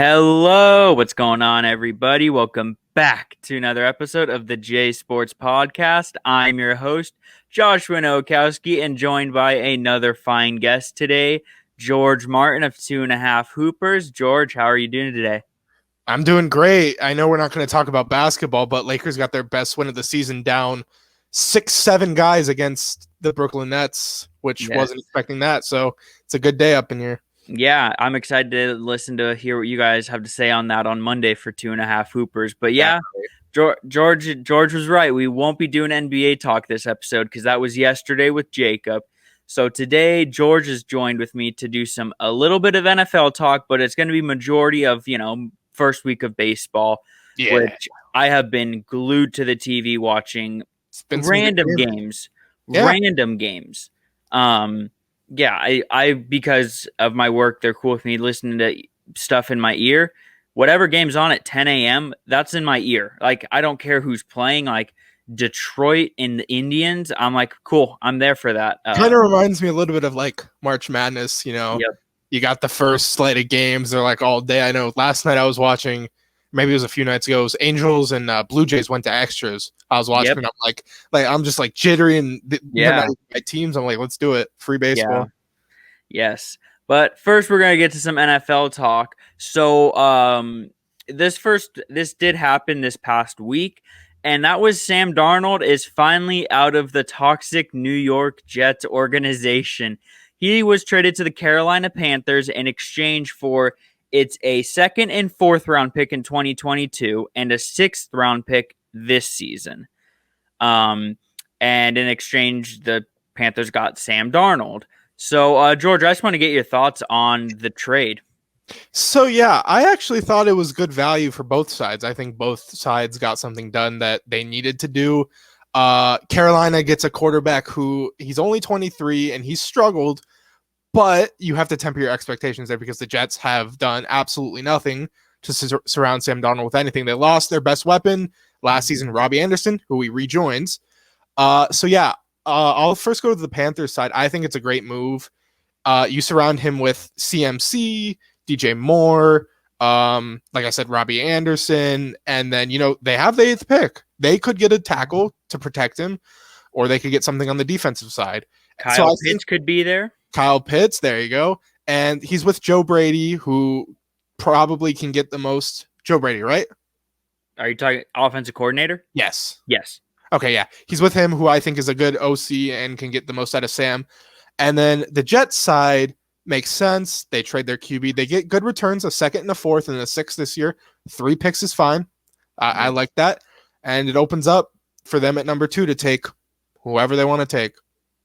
Hello, what's going on, everybody? Welcome back to another episode of the J Sports Podcast. I'm your host, Joshua Nowakowski, and joined by another fine guest today, George Martin of 2.5 Hoopers. George, how are you doing today? I'm doing great. I know we're not going to talk about basketball, but Lakers got their best win of the season down 6-7 guys against the Brooklyn Nets, which wasn't expecting that. So it's a good day up in here. Yeah, I'm excited to hear what you guys have to say on that on Monday for 2.5 Hoopers. But George was right. We won't be doing NBA talk this episode because that was yesterday with Jacob. So today, George is joined with me to do a little bit of NFL talk, but it's going to be majority of, first week of baseball, which I have been glued to the TV watching random games. I because of my work, they're cool with me listening to stuff in my ear. Whatever game's on at 10 a.m., that's in my ear. Like, I don't care who's playing. Like, Detroit and the Indians, I'm like, cool, I'm there for that. Kind of reminds me a little bit of, like, March Madness, Yep. You got the first slate of games. They're, like, all day. I know last night I was watching, maybe it was a few nights ago, it was Angels and Blue Jays went to extras. I was watching and I'm like I'm just like jittery and my teams. I'm like, let's do it. Free baseball. Yeah. Yes. But first we're going to get to some NFL talk. So this did happen this past week, and that was Sam Darnold is finally out of the toxic New York Jets organization. He was traded to the Carolina Panthers in exchange for a second and fourth round pick in 2022 and a sixth round pick this season. And in exchange, the Panthers got Sam Darnold. So, George, I just want to get your thoughts on the trade. So, I actually thought it was good value for both sides. I think both sides got something done that they needed to do. Carolina gets a quarterback who he's only 23 and he's struggled, but you have to temper your expectations there because the Jets have done absolutely nothing to surround Sam Darnold with anything. They lost their best weapon last season, Robbie Anderson, who he rejoins. I'll first go to the Panthers side. I think it's a great move. You surround him with CMC, DJ Moore, like I said, Robbie Anderson, and then, they have the 8th pick. They could get a tackle to protect him, or they could get something on the defensive side. Kyle Pitts could be there. Kyle Pitts, there you go. And he's with Joe Brady, who probably can get the most. Joe Brady, right? Are you talking offensive coordinator? Yes. Okay, yeah. He's with him, who I think is a good OC and can get the most out of Sam. And then the Jets side makes sense. They trade their QB. They get good returns, a second and a fourth and a sixth this year. 3 picks is fine. I like that. And it opens up for them at number 2 to take whoever they want to take.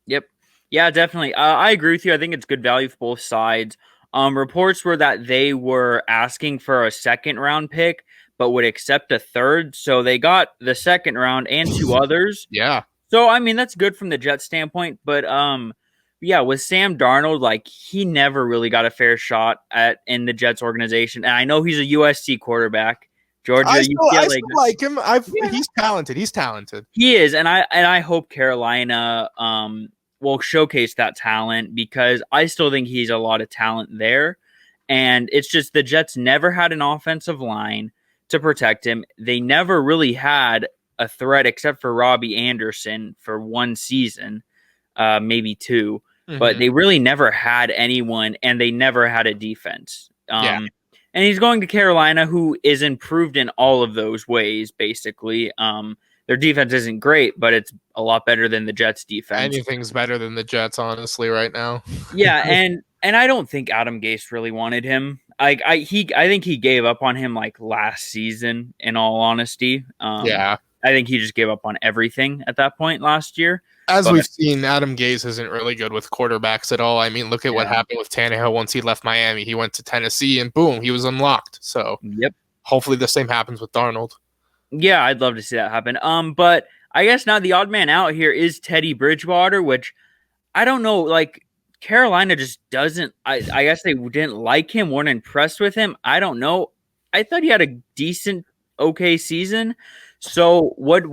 Yep. Yeah, definitely. I agree with you. I think it's good value for both sides. Reports were that they were asking for a second round pick, but would accept a third. So they got the second round and 2 others. Yeah. So, I mean, that's good from the Jets standpoint. But, with Sam Darnold, like, he never really got a fair shot in the Jets organization. And I know he's a USC quarterback. Georgia, I still like him. He's talented. He is. And I hope Carolina will showcase that talent because I still think he's a lot of talent there. And it's just the Jets never had an offensive line to protect him. They never really had a threat except for Robbie Anderson for 1 season, maybe 2. Mm-hmm. But they really never had anyone, and they never had a defense. And he's going to Carolina, who is improved in all of those ways, basically. Their defense isn't great, but it's a lot better than the Jets' defense. Anything's better than the Jets, honestly, right now. Yeah, and I don't think Adam Gase really wanted him. I think he gave up on him like last season, in all honesty. I think he just gave up on everything at that point last year. We've seen, Adam Gase isn't really good with quarterbacks at all. I mean, look at what happened with Tannehill once he left Miami. He went to Tennessee, and boom, he was unlocked. So hopefully the same happens with Darnold. Yeah, I'd love to see that happen. But I guess now the odd man out here is Teddy Bridgewater, which I don't know, like, Carolina just doesn't. I guess they didn't like him, weren't impressed with him. I don't know. I thought he had a decent, okay season. So what?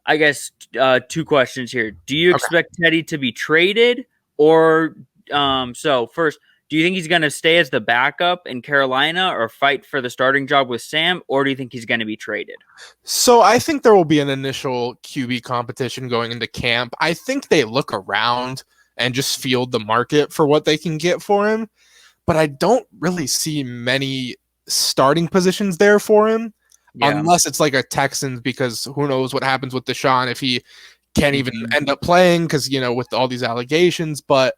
I guess 2 questions here. Do you expect Teddy to be traded, or so first, Do you think he's going to stay as the backup in Carolina or fight for the starting job with Sam, or do you think he's going to be traded? So I think there will be an initial QB competition going into camp. I think they look around and just field the market for what they can get for him, but I don't really see many starting positions there for him. Yeah. Unless it's like a Texans, because who knows what happens with Deshaun if he can't even end up playing because, with all these allegations. But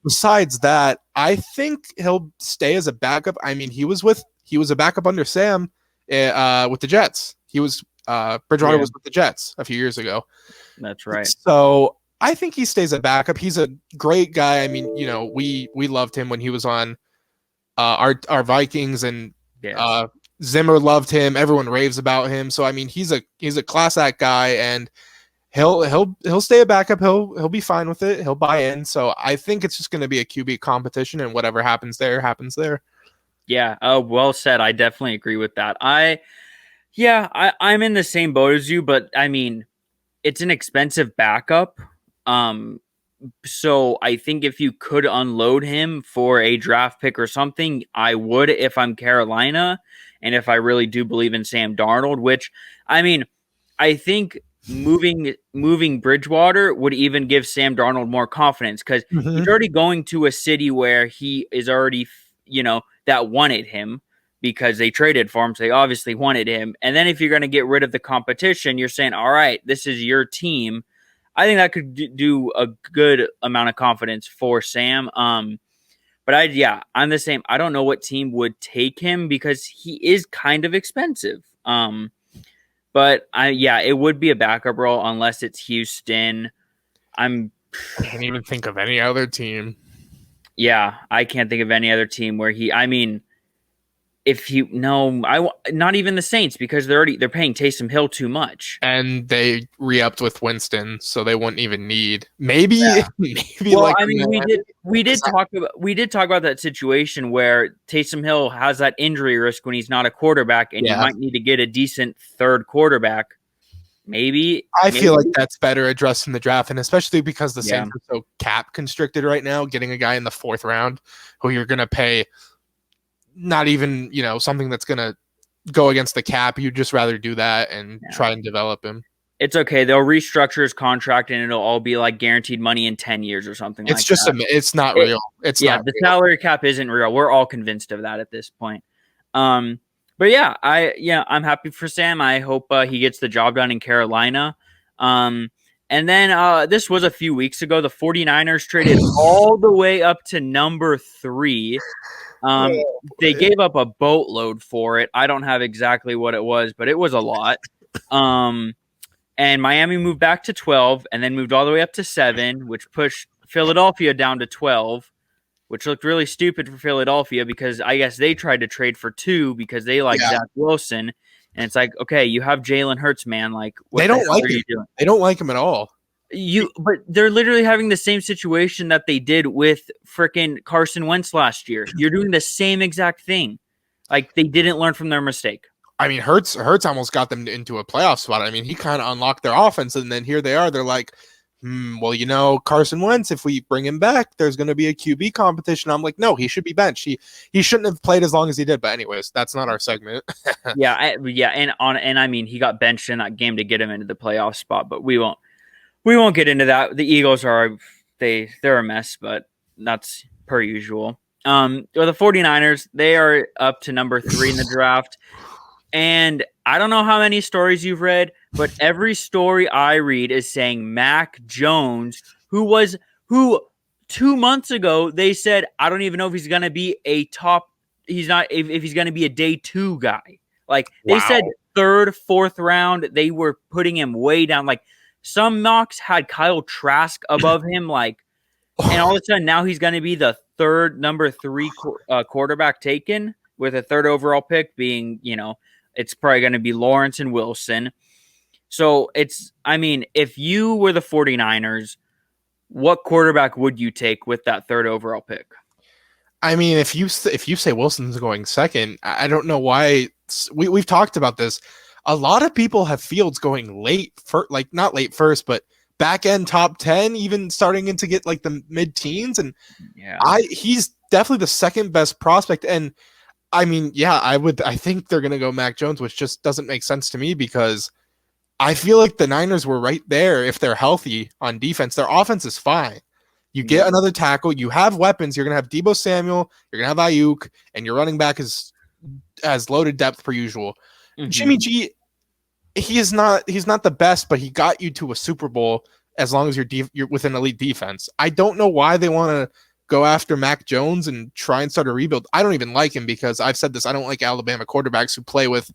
besides that, I think he'll stay as a backup. I mean, he was a backup under Sam with the Jets. He was Bridgewater was with the Jets a few years ago. That's right. So I think he stays a backup. He's a great guy. I mean, we loved him when he was on our Vikings, and Zimmer loved him. Everyone raves about him. So I mean, he's a class act guy, and he'll stay a backup. He'll be fine with it. He'll buy in. So I think it's just going to be a QB competition, and whatever happens there happens there. Yeah. Well said. I definitely agree with that. I'm in the same boat as you, but I mean, it's an expensive backup. So I think if you could unload him for a draft pick or something, I would if I'm Carolina, and if I really do believe in Sam Darnold, which, I mean, I think moving Bridgewater would even give Sam Darnold more confidence, because he's already going to a city where he is already, that wanted him because they traded for him. So they obviously wanted him. And then if you're going to get rid of the competition, you're saying, all right, this is your team. I think that could do a good amount of confidence for Sam. But I'm the same. I don't know what team would take him because he is kind of expensive. But it would be a backup role unless it's Houston. I can't even think of any other team. Yeah, I can't think of any other team where not even the Saints, because they're paying Taysom Hill too much, and they re-upped with Winston, so they wouldn't even need maybe. Well, I mean, we did talk about that situation where Taysom Hill has that injury risk when he's not a quarterback, and you might need to get a decent third quarterback. Maybe I feel like that's better addressed in the draft, and especially because the Saints are so cap constricted right now, getting a guy in the 4th round who you're going to pay. Not even, something that's going to go against the cap. You'd just rather do that and try and develop him. It's okay. They'll restructure his contract and it'll all be like guaranteed money in 10 years or something. It's just it's not real. It's not the real. Salary cap isn't real. We're all convinced of that at this point. I'm happy for Sam. I hope he gets the job done in Carolina. And then this was a few weeks ago. The 49ers traded all the way up to number 3. They gave up a boatload for it. I don't have exactly what it was, but it was a lot. And Miami moved back to 12 and then moved all the way up to 7, which pushed Philadelphia down to 12, which looked really stupid for Philadelphia because I guess they tried to trade for 2 because they like Zach Wilson. And it's like, okay, you have Jalen Hurts, man. Like, what they don't like him. They don't like him at all. But they're literally having the same situation that they did with freaking Carson Wentz last year. You're doing the same exact thing. Like, they didn't learn from their mistake. I mean, Hurts almost got them into a playoff spot. I mean, he kind of unlocked their offense, and then here they are. They're like, Carson Wentz, if we bring him back, there's going to be a QB competition. I'm like, no, he should be benched. He shouldn't have played as long as he did. But anyways, that's not our segment. And I mean, he got benched in that game to get him into the playoff spot, but we won't get into that. The Eagles they're a mess, but that's per usual. The 49ers, they are up to number 3 in the draft. And I don't know how many stories you've read, but every story I read is saying Mac Jones, who 2 months ago they said, I don't even know if he's going to be if he's going to be a day 2 guy. Like, they said 3rd, 4th round, they were putting him way down. Like, some mocks had Kyle Trask above him, like, and all of a sudden now he's going to be the number 3 quarterback taken, with a 3rd overall pick being, it's probably going to be Lawrence and Wilson. So if you were the 49ers, what quarterback would you take with that 3rd overall pick? I mean, if you say Wilson's going 2nd, I don't know why. We've talked about this. A lot of people have Fields going late, not late first, but back end top 10, even starting to get like the mid-teens. And he's definitely the second best prospect. And I mean, yeah, I think they're going to go Mac Jones, which just doesn't make sense to me because I feel like the Niners were right there if they're healthy on defense. Their offense is fine. You get another tackle, you have weapons. You're going to have Deebo Samuel, you're going to have Ayuk, and your running back has loaded depth per usual. Jimmy G, he's not the best, but he got you to a Super Bowl as long as you're with an elite defense. I don't know why they want to go after Mac Jones and try and start a rebuild. I don't even like him because I've said this. I don't like Alabama quarterbacks who play with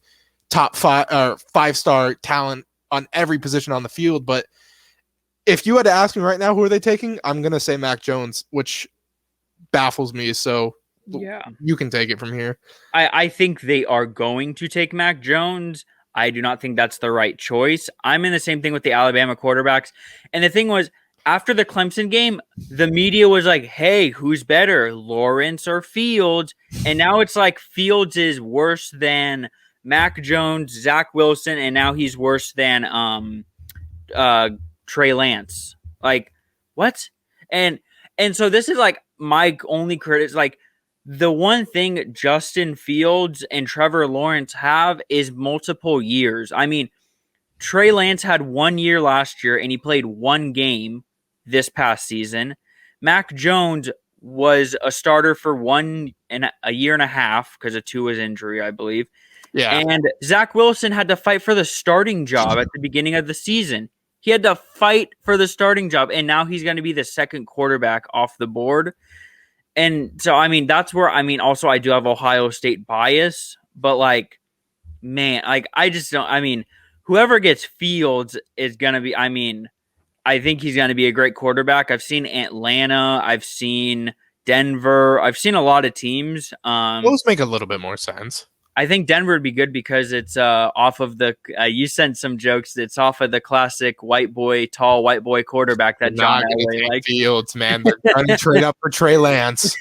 top 5-star talent on every position on the field. But if you had to ask me right now, who are they taking? I'm going to say Mac Jones, which baffles me. So yeah, you can take it from here. I think they are going to take Mac Jones. I do not think that's the right choice. I'm in the same thing with the Alabama quarterbacks. And the thing was, after the Clemson game, the media was like, hey, who's better, Lawrence or Fields? And now it's like Fields is worse than Mac Jones, Zach Wilson, and now he's worse than Trey Lance. Like, what? And so this is like my only credit. Like, the one thing Justin Fields and Trevor Lawrence have is multiple years. I mean, Trey Lance had 1 year last year, and he played one game this past season. Mac Jones was a starter for a year and a half because of Tua's injury, I believe. Yeah. And Zach Wilson had to fight for the starting job at the beginning of the season. He had to fight for the starting job, and now he's going to be the second quarterback off the board. And so, I mean, that's where, I mean, also I do have Ohio State bias, but like, man, like, I just don't, I mean, whoever gets Fields is going to be, I mean, I think he's going to be a great quarterback. I've seen Atlanta. I've seen Denver. I've seen a lot of teams. Those make a little bit more sense. I think Denver would be good because it's off of the you sent some jokes. It's off of the classic tall white boy quarterback that John Elway likes. Fields, man. They're trying to trade up for Trey Lance.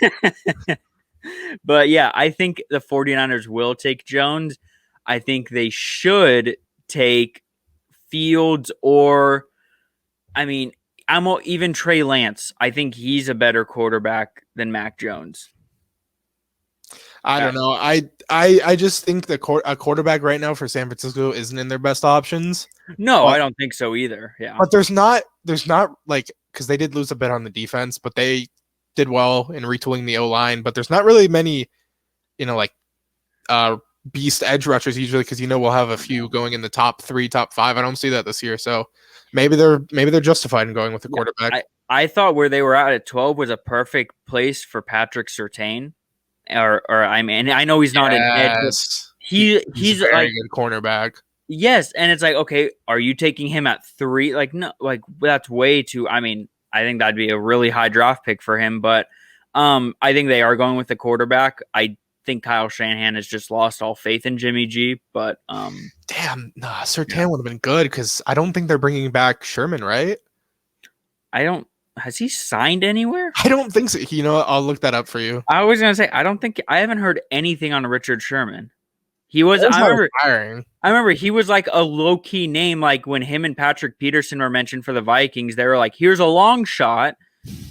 But yeah, I think the 49ers will take Jones. I think they should take Fields or, I mean, even Trey Lance. I think he's a better quarterback than Mac Jones. I don't know. I just think a quarterback right now for San Francisco isn't in their best options. No, I don't think so either. Yeah, but there's not like, because they did lose a bit on the defense, but they did well in retooling the O-line. But there's not really many, like beast edge rushers usually, because we'll have a few going in the top 3, top 5. I don't see that this year, so maybe they're justified in going with the quarterback. I thought where they were at 12 was a perfect place for Patrick Surtain. Or I mean, I know he's not an edge. He's a very good cornerback. Yes, and it's like, okay, are you taking him at 3? Like, no, like that's way too. I mean, I think that'd be a really high draft pick for him, but I think they are going with the quarterback. I think Kyle Shanahan has just lost all faith in Jimmy G, but Surtain would have been good because I don't think they're bringing back Sherman, right? Has he signed anywhere? I don't think so. I'll look that up for you. I was going to say, I haven't heard anything on Richard Sherman. He was, I remember he was like a low-key name. Like when him and Patrick Peterson were mentioned for the Vikings, they were like, here's a long shot.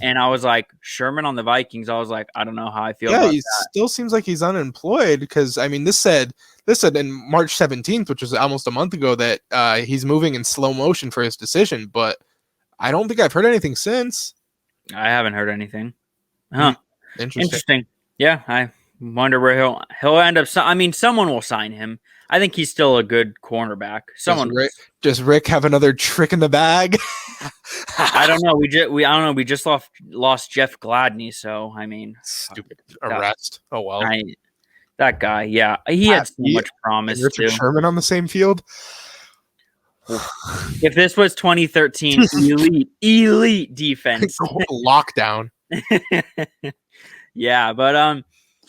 And I was like, Sherman on the Vikings. I was like, I don't know how I feel about that. Still seems like he's unemployed because, I mean, this said in March 17th, which was almost a month ago, that he's moving in slow motion for his decision, but I don't think I've heard anything since. I haven't heard anything. Huh. Interesting. Yeah, I wonder where he'll end up. I mean, someone will sign him. I think he's still a good cornerback. Does Rick have another trick in the bag? I don't know. We just lost Jeff Gladney, so I mean, stupid arrest. Oh well. That guy, yeah, he had so much promise. Richard Sherman on the same field. If this was 2013, elite defense, lockdown. Yeah, but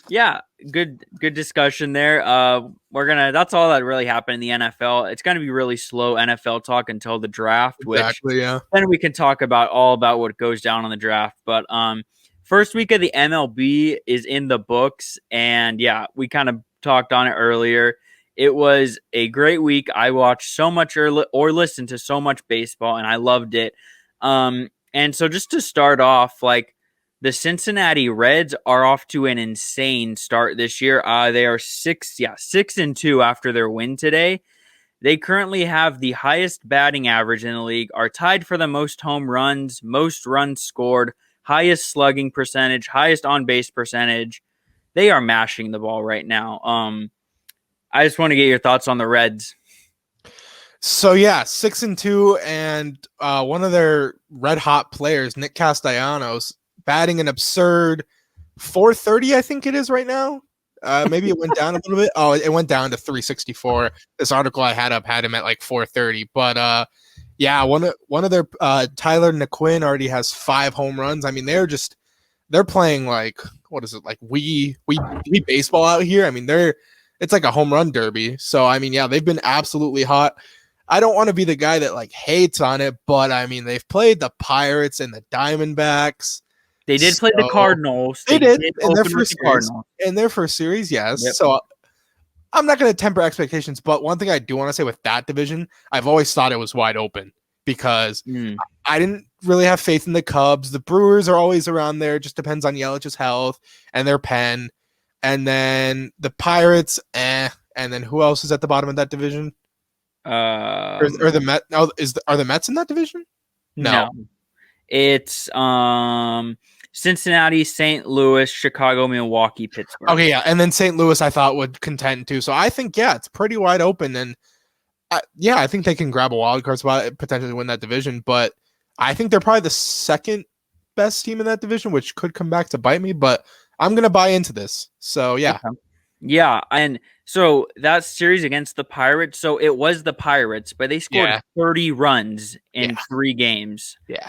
yeah, good discussion there. That's all that really happened in the NFL. It's gonna be really slow NFL talk until the draft, exactly, yeah. Then we can talk about what goes down on the draft. But first week of the MLB is in the books, and yeah, we kind of talked on it earlier. It was a great week. I watched so much or listened to so much baseball, and I loved it. And so just to start off, like, The Cincinnati Reds are off to an insane start this year. They are 6-2 after their win today. They currently have the highest batting average in the league, are tied for the most home runs, most runs scored, highest slugging percentage, highest on-base percentage. They are mashing the ball right now. I just want to get your thoughts on the Reds. So yeah, 6-2, and one of their red hot players, Nick Castellanos, batting an absurd 430, I think it is right now. Maybe it went down a little bit. Oh, it went down to 364. This article I had up had him at like 430. But yeah, one of their Tyler McQuinn already has 5 home runs. I mean, they're playing like, what is it, like we baseball out here. I mean, it's like a home run derby. So I mean, yeah, they've been absolutely hot. I don't want to be the guy that like hates on it, but I mean, they've played the Pirates and the Diamondbacks. They did play the Cardinals. They did in their first series. In their first series, yes. Yep. So I'm not going to temper expectations, but one thing I do want to say with that division, I've always thought it was wide open because I didn't really have faith in the Cubs. The Brewers are always around there. It just depends on Yelich's health and their pen. And then the Pirates, and then who else is at the bottom of that division? Or the Mets? No, are the Mets in that division? No. It's Cincinnati, St. Louis, Chicago, Milwaukee, Pittsburgh. Okay, yeah, and then St. Louis I thought would contend too. So I think it's pretty wide open, and I think they can grab a wild card spot, potentially win that division. But I think they're probably the second best team in that division, which could come back to bite me. But I'm gonna buy into this. So yeah. Okay. Yeah, and so that series against the Pirates, so it was the Pirates, but they scored 30 runs in 3 games. Yeah.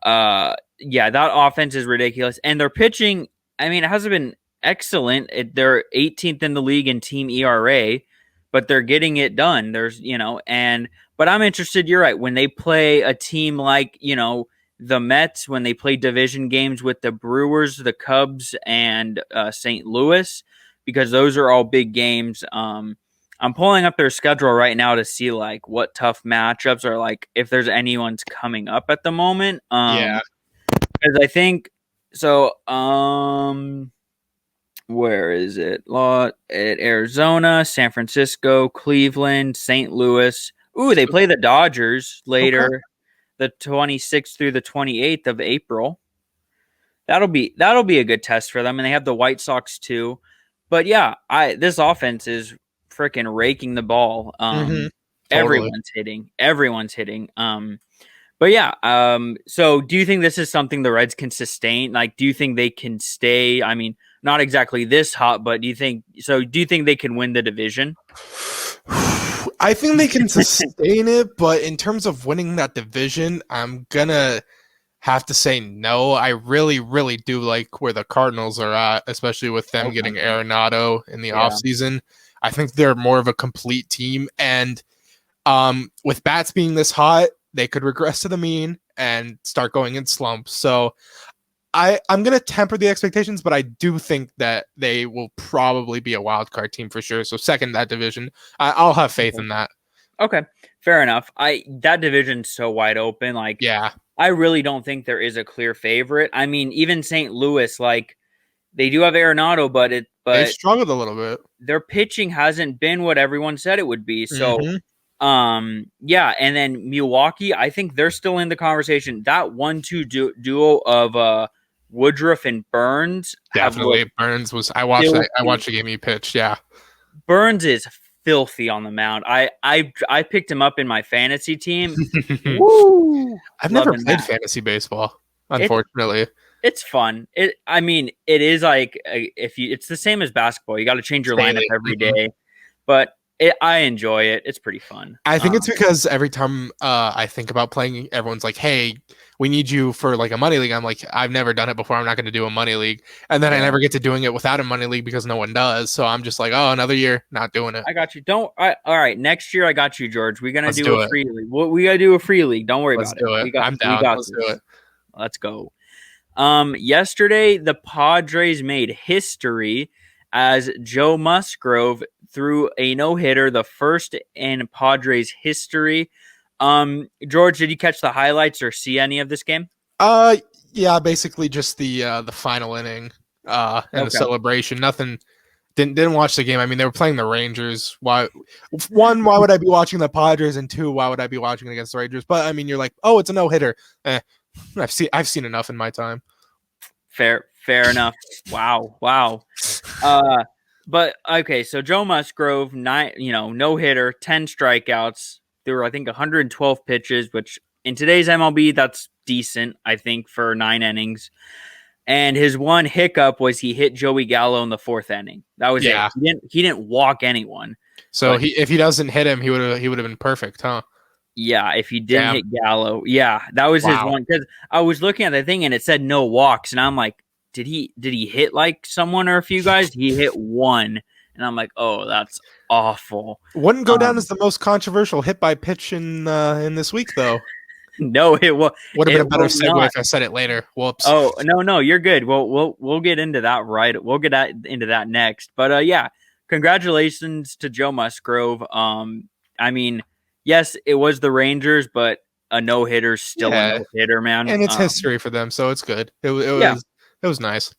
That offense is ridiculous. And their pitching, I mean, it hasn't been excellent. They're 18th in the league in team ERA, but they're getting it done. But I'm interested, you're right, when they play a team like, the Mets, when they play division games with the Brewers, the Cubs, and St. Louis, because those are all big games. I'm pulling up their schedule right now to see like what tough matchups are like if there's anyone's coming up at the moment. Because I think so. Where is it? At Arizona, San Francisco, Cleveland, St. Louis. Ooh, they play the Dodgers later, the 26th through the 28th of April. That'll be a good test for them, and they have the White Sox too. But yeah, this offense is freaking raking the ball. Totally. Everyone's hitting. But yeah, so do you think this is something the Reds can sustain? Like, do you think they can stay? I mean, not exactly this hot, but do you think they can win the division? I think they can sustain it, but in terms of winning that division, I'm gonna have to say no. I really, really do like where the Cardinals are at, especially with them getting Arenado in the offseason. I think they're more of a complete team, and with bats being this hot, they could regress to the mean and start going in slumps. So I'm going to temper the expectations, but I do think that they will probably be a wild card team for sure. So second that division, I'll have faith in that. Okay, fair enough. That division's so wide open. Like, yeah, I really don't think there is a clear favorite. I mean, even St. Louis, like, they do have Arenado, but they struggled a little bit. Their pitching hasn't been what everyone said it would be. So, and then Milwaukee, I think they're still in the conversation. That 1-2 duo of Woodruff and Burns. Definitely, Burns was. I watched the game he pitched. Yeah, Burns is filthy on the mound. I picked him up in my fantasy team. Woo! I've never played fantasy baseball, unfortunately. It's fun. It is like it's the same as basketball. You got to change your lineup every day, but I enjoy it. It's pretty fun. I think it's because every time I think about playing, everyone's like, "Hey, we need you for like a money league." I'm like, I've never done it before. I'm not going to do a money league, and then I never get to doing it without a money league because no one does. So I'm just like, oh, another year, not doing it. I got you. All right, next year I got you, George. We're gonna do a free league. We gotta do a free league. Don't worry about it. I'm down. Let's do it. Let's go. Yesterday the Padres made history as Joe Musgrove threw a no-hitter, the first in Padres history. George, did you catch the highlights or see any of this game? Yeah, Yeah, basically just the final inning and the Okay. celebration. Nothing. Didn't watch the game. I mean, they were playing the Rangers. Why would I be watching the Padres? And two, why would I be watching it against the Rangers? But I mean, you're like, oh, it's a no-hitter. I've seen enough in my time. Fair enough. Wow. But okay, so Joe Musgrove, no hitter, 10 strikeouts. There were, I think, 112 pitches, which in today's MLB, that's decent, I think, for 9 innings. And his one hiccup was he hit Joey Gallo in the 4th inning. That was it. He didn't walk anyone. So if he doesn't hit him, he would have been perfect, huh? Yeah, if he didn't hit Gallo, that was his one. Because I was looking at the thing and it said no walks, and I'm like, did he hit like someone or a few guys? He hit one, and I'm like, oh, that's awful. Wouldn't go down as the most controversial hit by pitch in this week, though. No, it would have been a better segue if I said it later. Whoops. Oh no, you're good. We'll get into that We'll get into that next. But congratulations to Joe Musgrove. I mean, yes, it was the Rangers, but a no hitter's still a no hitter, man. And it's history for them, so it's good. It was nice.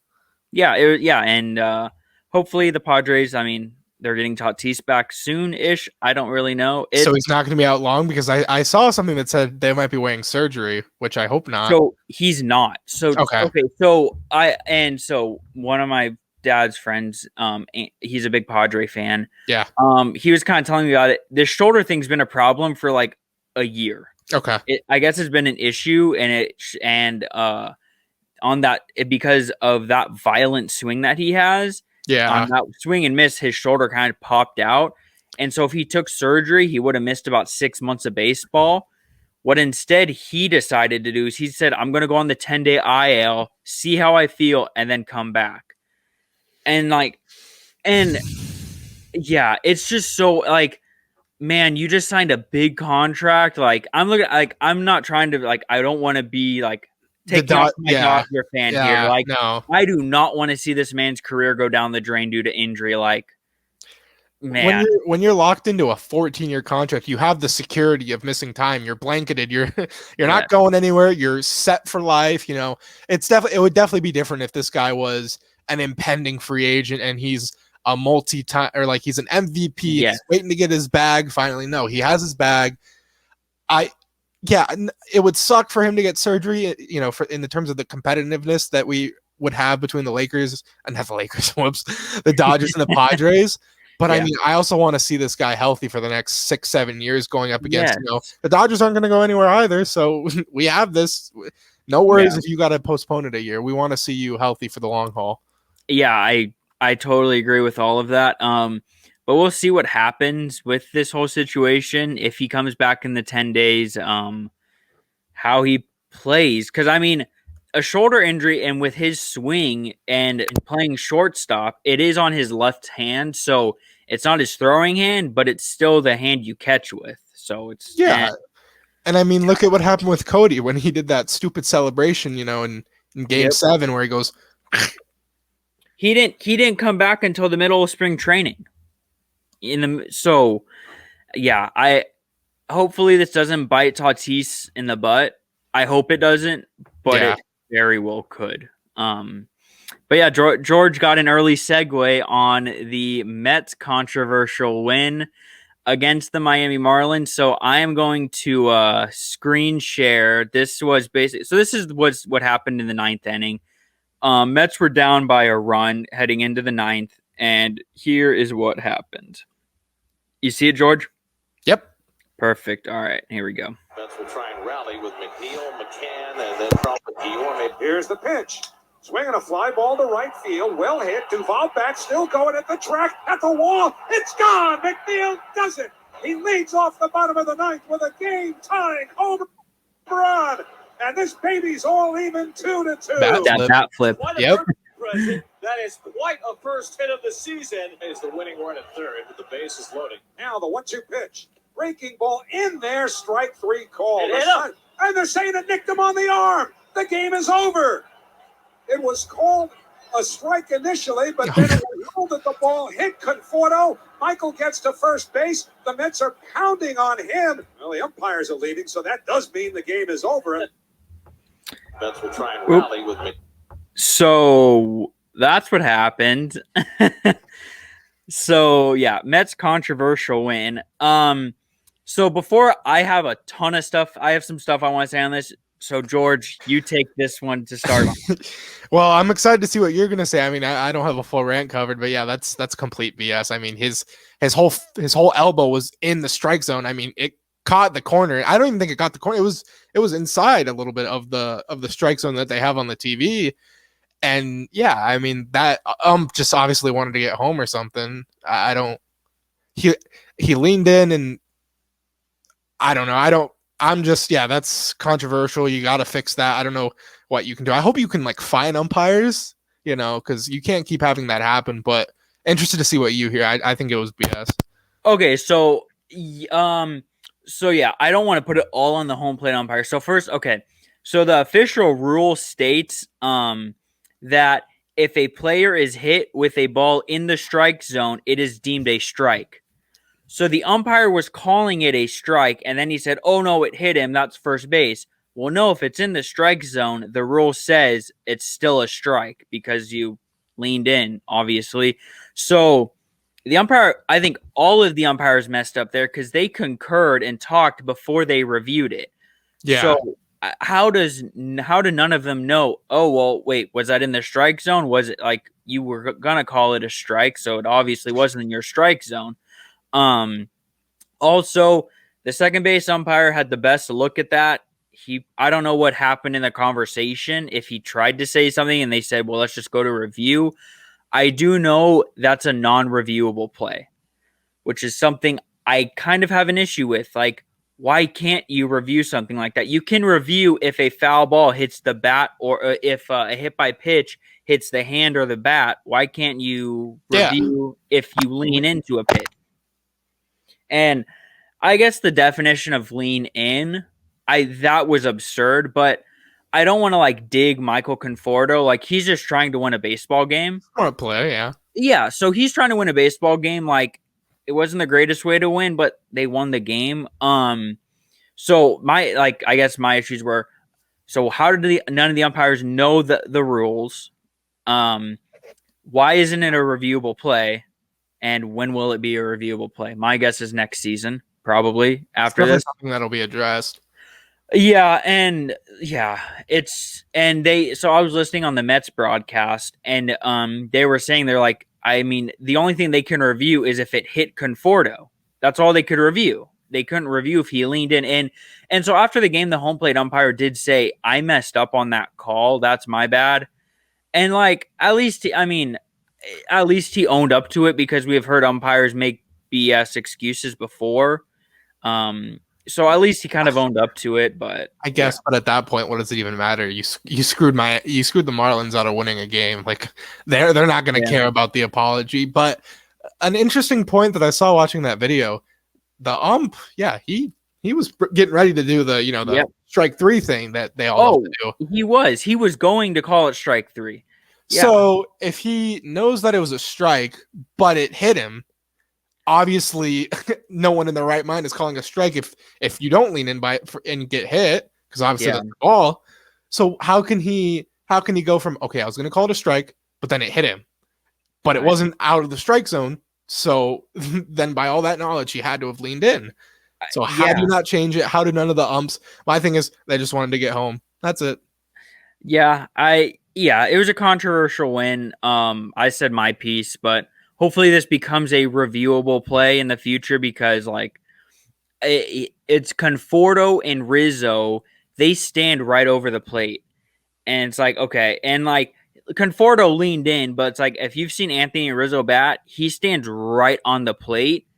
Yeah, and hopefully the Padres. I mean, they're getting Tatis back soon-ish. I don't really know. So he's not going to be out long, because I saw something that said they might be weighing surgery, which I hope not. So he's not. So okay. So one of my dad's friends, he's a big Padre fan. Yeah. He was kind of telling me about it. This shoulder thing's been a problem for like a year. Okay. I guess it's been an issue, on that because of that violent swing that he has. Yeah. On that swing and miss, his shoulder kind of popped out. And so if he took surgery, he would have missed about 6 months of baseball. What instead he decided to do is he said, I'm going to go on the 10-day IL, see how I feel, and then come back. And it's just so like, man, you just signed a big contract. Like, I'm not trying to, I don't want to be taking off your fan here. Like, no. I do not want to see this man's career go down the drain due to injury. Like, man, when you're locked into a 14-year contract, you have the security of missing time. You're blanketed. You're not going anywhere. You're set for life. It would definitely be different if this guy was an impending free agent and he's a multi-time, or like he's an MVP. Yeah. He's waiting to get his bag. Finally, no, he has his bag. It would suck for him to get surgery, in the terms of the competitiveness that we would have between the Lakers and not the Lakers, the Dodgers and the Padres. But I mean, I also want to see this guy healthy for the next 6-7 years going up against, the Dodgers aren't going to go anywhere either. So we have this. No worries if you got to postpone it a year. We want to see you healthy for the long haul. Yeah, I totally agree with all of that. But we'll see what happens with this whole situation. If he comes back in the 10 days, how he plays. Because, I mean, a shoulder injury and with his swing and playing shortstop, it is on his left hand. So it's not his throwing hand, but it's still the hand you catch with. So it's... Yeah. And I mean, look at what happened with Cody when he did that stupid celebration, in Game 7 where he goes... He didn't come back until the middle of spring training. Hopefully this doesn't bite Tatis in the butt. I hope it doesn't, but it very well could. George got an early segue on the Mets' controversial win against the Miami Marlins. So I am going to screen share. This was what happened in the 9th inning. Mets were down by a run heading into the 9th, and here is what happened. You see it, George? Yep. Perfect. All right, here we go. Mets will try and rally with McNeil, McCann, and then probably Dior. Here's the pitch. Swinging a fly ball to right field. Well hit. Duval back, still going at the track, at the wall. It's gone. McNeil does it. He leads off the bottom of the 9th with a game-tying home run. And this baby's all even 2-2. That flip. Yep. That is quite a first hit of the season. Is the winning run at third with the bases loaded. Now the 1-2 pitch. Breaking ball in there. Strike 3 call. And they're saying it nicked him on the arm. The game is over. It was called a strike initially, but then it was ruled that the ball hit Conforto. Michael gets to first base. The Mets are pounding on him. Well, the umpires are leaving, so that does mean the game is over. Mets will try and rally with me. So that's what happened. So yeah, Mets controversial win. So before I have a ton of stuff, I have some stuff I want to say on this. So George, you take this one to start on. Well, I'm excited to see what you're gonna say. I mean, I don't have a full rant covered, but yeah, that's complete BS. I mean, his whole elbow was in the strike zone. I mean, it caught the corner. I don't even think it caught the corner. It was inside a little bit of the strike zone that they have on the TV. And yeah, I mean that just obviously wanted to get home or something. I don't. He leaned in and I don't know. I'm just, yeah, that's controversial. You got to fix that. I don't know what you can do. I hope you can like fine umpires, because you can't keep having that happen. But interested to see what you hear. I think it was BS. Okay, so yeah, I don't want to put it all on the home plate umpire. So first, okay, so the official rule states that if a player is hit with a ball in the strike zone, it is deemed a strike. So the umpire was calling it a strike, and then he said, oh, no, it hit him. That's first base. Well, no, if it's in the strike zone, the rule says it's still a strike because you leaned in, obviously. So the umpire, I think all of the umpires messed up there because they concurred and talked before they reviewed it. Yeah. So how do none of them know, oh, well, wait, was that in the strike zone? Was it like you were going to call it a strike? So it obviously wasn't in your strike zone. Also, the second base umpire had the best look at that. I don't know what happened in the conversation. If he tried to say something and they said, well, let's just go to review. I do know that's a non-reviewable play, which is something I kind of have an issue with. Like, why can't you review something like that? You can review if a foul ball hits the bat or if a hit by pitch hits the hand or the bat. Why can't you review if you lean into a pitch? And I guess the definition of lean in, that was absurd, but I don't want to like dig Michael Conforto. Like he's just trying to win a baseball game. Want to play, yeah. Yeah, so he's trying to win a baseball game. Like it wasn't the greatest way to win, but they won the game. So I guess my issues were, so how did none of the umpires know the rules? Why isn't it a reviewable play? And when will it be a reviewable play? My guess is next season, probably after this. Something that'll be addressed. Yeah, and so I was listening on the Mets broadcast, and they were saying they're like, I mean, the only thing they can review is if it hit Conforto. That's all they could review. They couldn't review if he leaned in. And so after the game, the home plate umpire did say, I messed up on that call. That's my bad. And like, at least he owned up to it because we have heard umpires make BS excuses before. So at least he kind of owned up to it, but I guess. Yeah. But at that point, what does it even matter? You screwed the Marlins out of winning a game. Like they're not going to care about the apology. But an interesting point that I saw watching that video, the ump, he was getting ready to do the strike three thing that they all have to do. He was going to call it strike three. Yeah. So if he knows that it was a strike, but it hit him, obviously no one in their right mind is calling a strike if you don't lean in and get hit, because obviously that's the ball. So how can he go from, okay, I was going to call it a strike, but then it hit him, but it wasn't out of the strike zone. So then by all that knowledge, he had to have leaned in. So how do you not change it? How do none of the umps? My thing is they just wanted to get home. That's it. Yeah, it was a controversial win. I said my piece, but hopefully this becomes a reviewable play in the future because like it's Conforto and Rizzo. They stand right over the plate. And it's like, okay. And like Conforto leaned in, but it's like, if you've seen Anthony Rizzo bat, he stands right on the plate.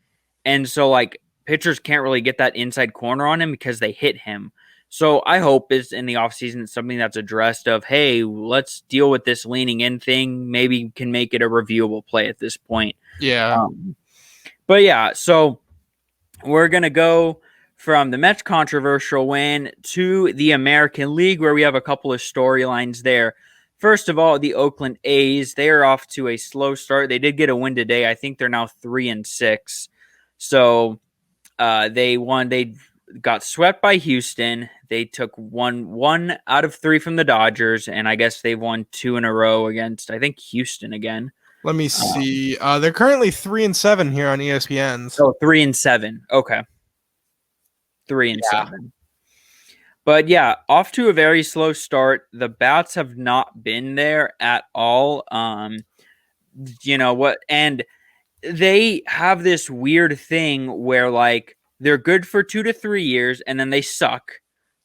And so like pitchers can't really get that inside corner on him because they hit him. So I hope is in the offseason it's something that's addressed of, hey, let's deal with this leaning in thing. Maybe can make it a reviewable play at this point. Yeah. But yeah, so we're going to go from the Mets controversial win to the American League, where we have a couple of storylines there. First of all, the Oakland A's, they are off to a slow start. They did get a win today. I think they're now 3-6. So they won. got swept by Houston. They took one out of 3 from the Dodgers, and I guess they've won 2 in a row against, I think, Houston again. Let me see. They're currently 3-7 here on ESPN's. Oh, 3-7. Okay. 3-7. But yeah, off to a very slow start. The bats have not been there at all. You know what? And they have this weird thing where like they're good for 2 to 3 years and then they suck.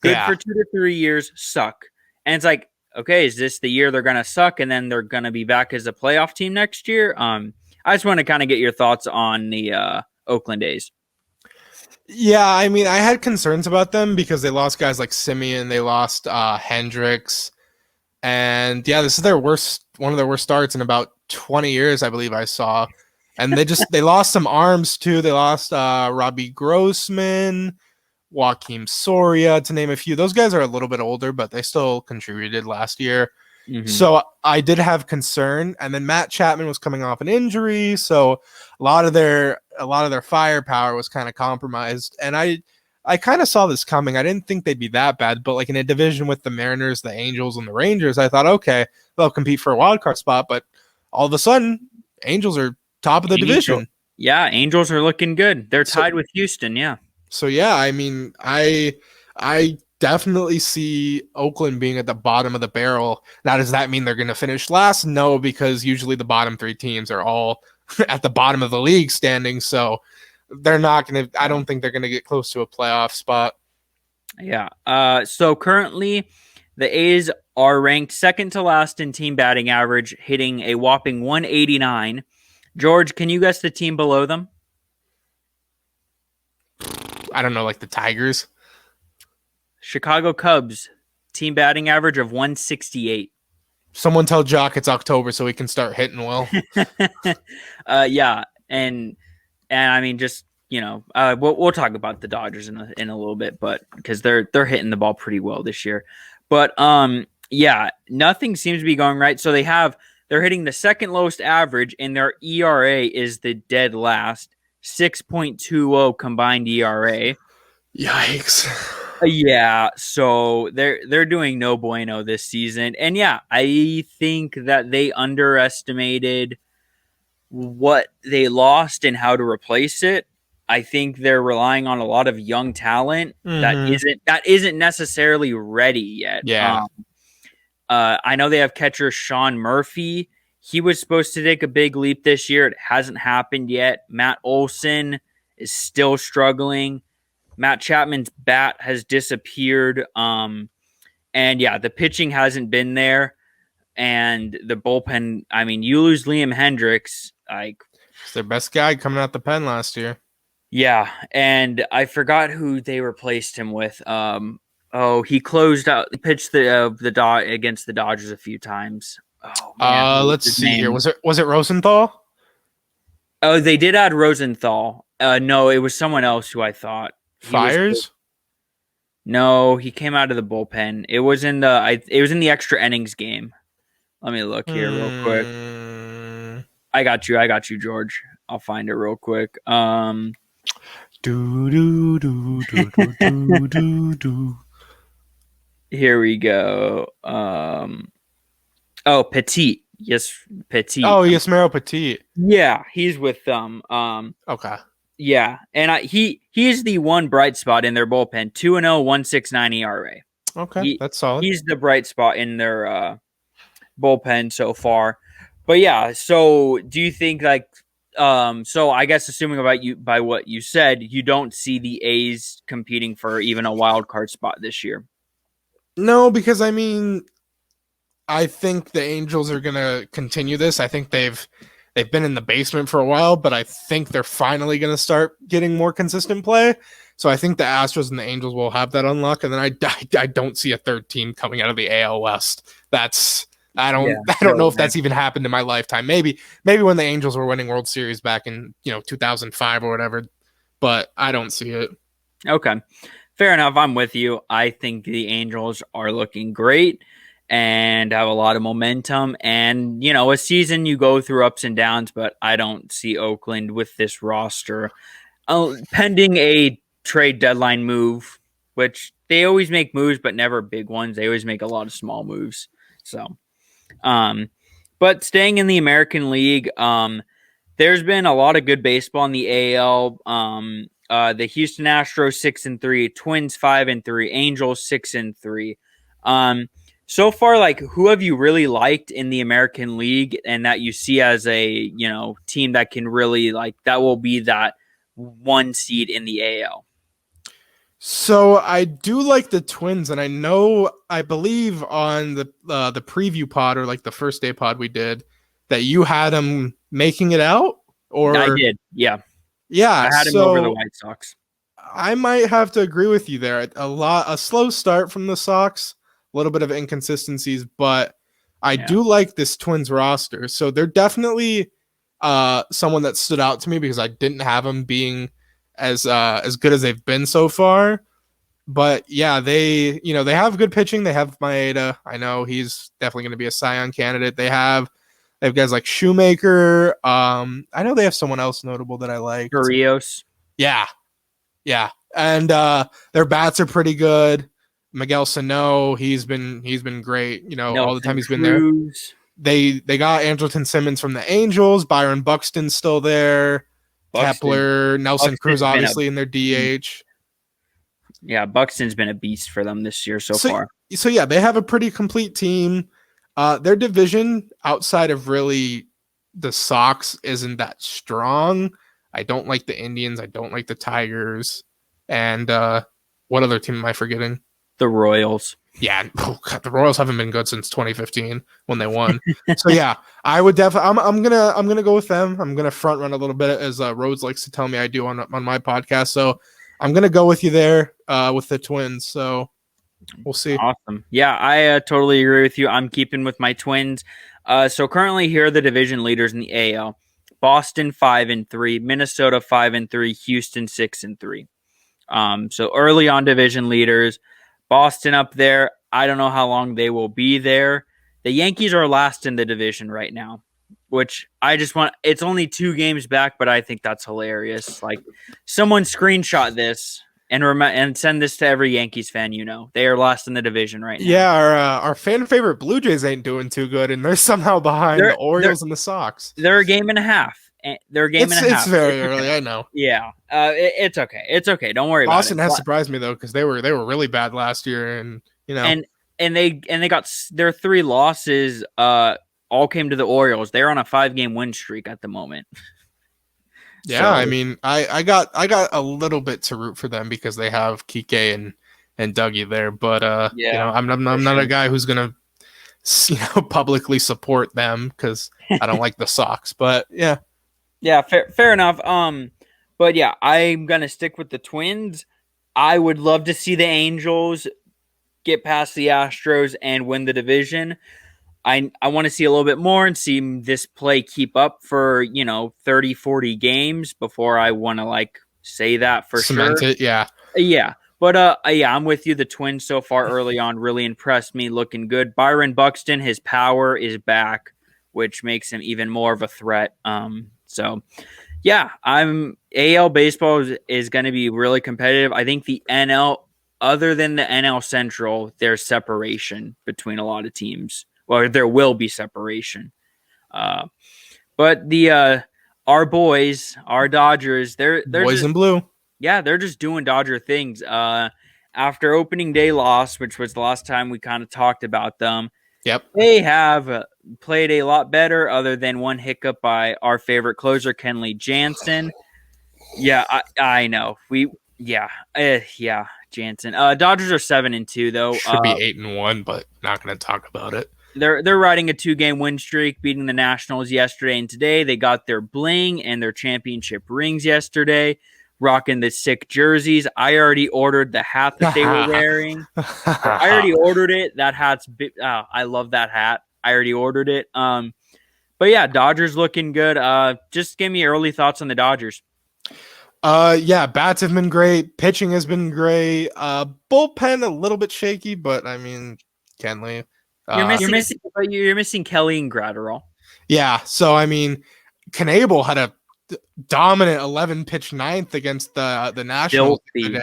Good for 2 to 3 years, suck. And it's like, okay, is this the year they're gonna suck and then they're gonna be back as a playoff team next year? I just want to kind of get your thoughts on the Oakland A's. Yeah, I mean, I had concerns about them because they lost guys like Simeon, they lost Hendricks, and yeah, this is one of their worst starts in about 20 years, I believe I saw. And they lost some arms too. They lost Robbie Grossman, Joaquim Soria, to name a few. Those guys are a little bit older, but they still contributed last year. Mm-hmm. So I did have concern. And then Matt Chapman was coming off an injury, so a lot of their firepower was kind of compromised. And I kind of saw this coming. I didn't think they'd be that bad, but like in a division with the Mariners, the Angels, and the Rangers, I thought, okay, they'll compete for a wild card spot. But all of a sudden, Angels are top of the division. Yeah, Angels are looking good. They're tied with Houston, yeah. So yeah, I mean, I definitely see Oakland being at the bottom of the barrel. Now, does that mean they're going to finish last? No, because usually the bottom 3 teams are all at the bottom of the league standing. So they're not going to. I don't think they're going to get close to a playoff spot. Yeah. So currently, the A's are ranked second to last in team batting average, hitting a whopping 189. George, can you guess the team below them? I don't know, like the Tigers. Chicago Cubs, team batting average of 168. Someone tell Jock it's October so he can start hitting well. Yeah, and I mean, just we'll talk about the Dodgers in a little bit, but because they're hitting the ball pretty well this year. But yeah, nothing seems to be going right. So they're hitting the second lowest average, and their ERA is the dead last, 6.20 combined ERA. Yikes. Yeah, so they're doing no bueno this season. And yeah, I think that they underestimated what they lost and how to replace it. I think they're relying on a lot of young talent that isn't necessarily ready yet. Yeah. I know they have catcher Sean Murphy. He was supposed to take a big leap this year. It hasn't happened yet. Matt Olson is still struggling. Matt Chapman's bat has disappeared. And yeah, the pitching hasn't been there. And the bullpen, I mean, you lose Liam Hendricks. It's their best guy coming out the pen last year. Yeah, and I forgot who they replaced him with. He closed out, pitched the against the Dodgers a few times. Oh, man, let's see here. Was it Rosenthal? Oh, they did add Rosenthal. No, it was someone else who I thought. Fires? No, he came out of the bullpen. It was in the extra innings game. Let me look here real quick. I got you, George. I'll find it real quick. Here we go. Petit. Yes, Petit. Oh, Yasmero Petit. Yeah, he's with them. Okay. Yeah, and he is the one bright spot in their bullpen. 2-0, 1.69 ERA. Okay, that's solid. He's the bright spot in their bullpen so far. But yeah, so do you think so I guess assuming by what you said, you don't see the A's competing for even a wild card spot this year? No, because I mean, I think the Angels are going to continue this. I think they've been in the basement for a while, but I think they're finally going to start getting more consistent play. So I think the Astros and the Angels will have that unlock, and then I don't see a third team coming out of the AL West. I don't know if that's even happened in my lifetime. Maybe when the Angels were winning World Series back in 2005 or whatever, but I don't see it. Okay, fair enough. I'm with you. I think the Angels are looking great and have a lot of momentum. And a season you go through ups and downs, but I don't see Oakland with this roster, pending a trade deadline move, which they always make moves, but never big ones. They always make a lot of small moves. So, but staying in the American League, there's been a lot of good baseball in the AL. The Houston Astros 6-3, Twins 5-3, Angels 6-3. So far, like, who have you really liked in the American League, and that you see as a team that can really that will be that one seed in the AL? So I do like the Twins, and I believe on the preview pod, or like the first day pod we did, that you had them making it out. Or I did, yeah. I had him over the White Sox. I might have to agree with you there. A slow start from the Sox, a little bit of inconsistencies, but I do like this Twins roster. So they're definitely someone that stood out to me because I didn't have them being as good as they've been so far. But yeah, they have good pitching. They have Maeda. I know he's definitely going to be a Cy Young candidate. They have guys like Shoemaker. I know they have someone else notable that I like. Barrios. Yeah. And their bats are pretty good. Miguel Sano, he's been great. All the time he's been there. They got Andrelton Simmons from the Angels. Byron Buxton's still there. Kepler, Nelson Cruz, obviously in their DH. Yeah, Buxton's been a beast for them this year so far. So yeah, they have a pretty complete team. Their division, outside of really the Sox, isn't that strong. I don't like the Indians. I don't like the Tigers. And what other team am I forgetting? The Royals. Yeah, the Royals haven't been good since 2015 when they won. So yeah, I would definitely. I'm gonna go with them. I'm gonna front run a little bit, as Rhodes likes to tell me I do on my podcast. So I'm gonna go with you there with the Twins. So we'll see. Awesome. Yeah, I totally agree with you. I'm keeping with my Twins. So currently here are the division leaders in the AL: Boston 5-3, Minnesota 5-3, Houston 6-3. So early on division leaders. Boston up there. I don't know how long they will be there. The Yankees are last in the division right now, which it's only 2 games back, but I think that's hilarious. Like, someone screenshot this and send this to every Yankees fan. They are last in the division right now. Yeah, our fan favorite Blue Jays ain't doing too good, and they're somehow behind the Orioles and the Sox. They're a game and a half. It's very early, I know. Yeah, it's okay. It's okay. Don't worry about it. Boston has surprised me though, because they were really bad last year, and and they got their 3 losses. All came to the Orioles. They're on a 5-game win streak at the moment. Yeah, so, I mean, I got a little bit to root for them because they have Kike and Dougie there, but I'm not a guy who's gonna publicly support them because I don't like the Sox, but yeah. Yeah, fair enough. But yeah, I'm gonna stick with the Twins. I would love to see the Angels get past the Astros and win the division. I want to see a little bit more and see this play keep up for 30, 40 games before I want to say that for Cement sure. It, yeah. But I'm with you. The Twins so far early on really impressed me, looking good. Byron Buxton, his power is back, which makes him even more of a threat. So, yeah, AL baseball is going to be really competitive. I think the NL, other than the NL Central, there's separation between a lot of teams. Well, there will be separation. But our boys, our Dodgers, they're boys in blue. Yeah, they're just doing Dodger things. After opening day loss, which was the last time we kind of talked about them. Yep. They have played a lot better, other than one hiccup by our favorite closer, Kenley Jansen. Yeah, I know. Jansen. Dodgers are 7-2 though. Should be 8-1, but not going to talk about it. They're riding a 2-game win streak, beating the Nationals yesterday and today. They got their bling and their championship rings yesterday. Rocking the sick jerseys. I already ordered the hat that they were wearing. I already ordered it. That hat's I love that hat. I already ordered it. But yeah, Dodgers looking good. Just give me early thoughts on the Dodgers. Yeah, bats have been great. Pitching has been great. Bullpen a little bit shaky, but I mean, Kenley. You're missing Kelly and Gratterall. Yeah, so I mean, Knable had a dominant 11 pitch ninth against the Nationals today.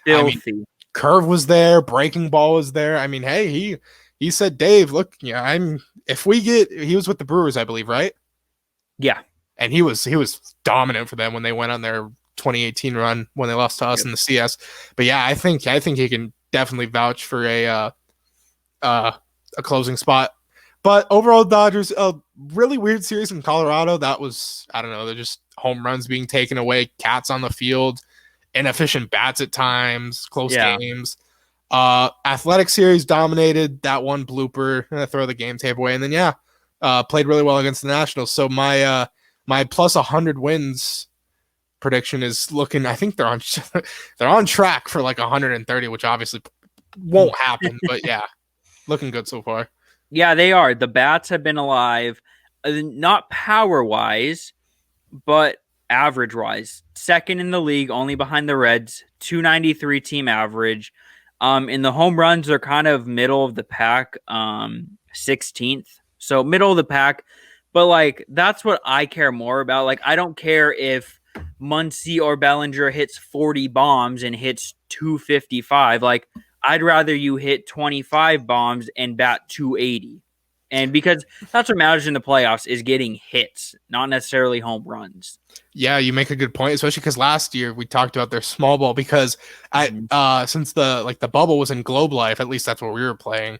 I mean, curve was there, breaking ball was there. I mean, hey, he said, Dave, look, he was with the Brewers, I believe, right? Yeah. And he was dominant for them when they went on their 2018 run when they lost to us in the CS. But yeah, I think he can definitely vouch for a closing spot. But overall, Dodgers, a really weird series in Colorado. That was, I don't know, they're just home runs being taken away, cats on the field, inefficient bats at times, close games. Athletic series dominated that one blooper, throw the game tape away, and then played really well against the Nationals. So my plus 100 wins prediction is looking. I think they're on track for like 130, which obviously won't happen, but yeah, looking good so far. Yeah, they are. The bats have been alive, not power-wise, but average-wise. Second in the league, only behind the Reds, 293 team average. In the home runs, they're kind of middle of the pack, 16th. So middle of the pack. But, like, that's what I care more about. Like, I don't care if Muncy or Bellinger hits 40 bombs and hits 255. Like, I'd rather you hit 25 bombs and bat 280. And because that's what matters in the playoffs is getting hits, not necessarily home runs. Yeah, you make a good point, especially because last year we talked about their small ball because since the bubble was in Globe Life, at least that's where we were playing.